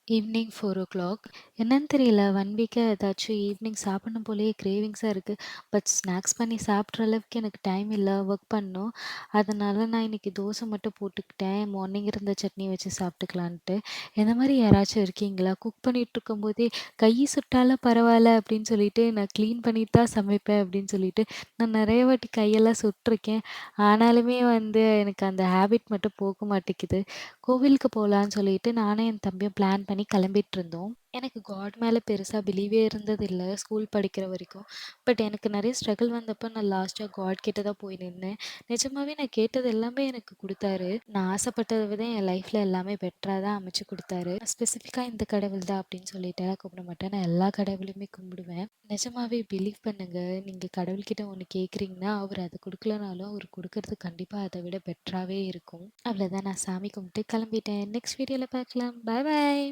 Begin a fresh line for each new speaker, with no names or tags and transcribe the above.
Evening 4:00 என்னன்னு தெரியல. 1 வீக்கா ஏதாச்சும் ஈவினிங் சாப்பிடணும் போலயே கிரேவிங்ஸா இருக்கு. பட் ஸ்நாக்ஸ் பண்ணி சாப்பிட்ற அளவுக்கு எனக்கு டைம் இல்ல. ஒர்க் பண்ணணும். அதனால நான் இன்னைக்கு தோசை மட்டும் போட்டுக்கிட்டேன். மார்னிங் இருந்த சட்னி வச்சு சாப்பிட்டுக்கலான்ட்டு. இந்த மாரி யாராச்சும் இருக்கீங்களா? குக் பண்ணிட்டுருக்கும்போதே கை சுட்டாலும் பரவால்ல அப்படின்னு சொல்லிட்டு, நான் கிளீன் பண்ணிட்டு தான் சமைப்பேன் அப்படின்னு சொல்லிட்டு, நான் நெறைய வாட்டி கையெல்லாம் சுட்டுருக்கேன். ஆனாலுமே எனக்கு அந்த ஹேபிட் மட்டும் போக மாட்டேங்குது. கோவிலுக்கு போலான்னு சொல்லிட்டு நானும் என் தம்பியும் பிளான் பண்ணி கிளம்பிட்டுருந்தோம். எனக்கு காட் மேல பெருசா பிலீவே இருந்ததில்ல, ஸ்கூல் படிக்கிற வரைக்கும். பட் எனக்கு நெறைய ஸ்ட்ரகிள் வந்தப்ப நான் லாஸ்ட்டா காட் கிட்ட தான் போய் நின்னேன். நிஜமாவே நான் கேட்டது எல்லாமே எனக்கு குடுத்தாரு. நான் ஆசைப்பட்டத விட என் லைஃப்ல எல்லாமே பெட்டரா தான் அமைச்சு குடுத்தாரு. ஸ்பெசிஃபிக்கா இந்த கடவுள் தான் அப்படின்னு சொல்லிட்டுலாம் கூப்பிட மாட்டேன். நான் எல்லா கடவுளையுமே கும்பிடுவேன். நிஜமாவே பிலீவ் பண்ணுங்க. நீங்க கடவுள்கிட்ட ஒண்ணு கேட்குறீங்கன்னா, அவரு அத குடுக்கலனாலும், அவரு குடுக்கறது கண்டிப்பா அத விட பெட்டராவே இருக்கும். அவ்வளோதான், நான் சாமி கும்பிட்டு கிளம்பிட்டேன். நெக்ஸ்ட் வீடியோல பார்க்கலாம். பாய் பாய்.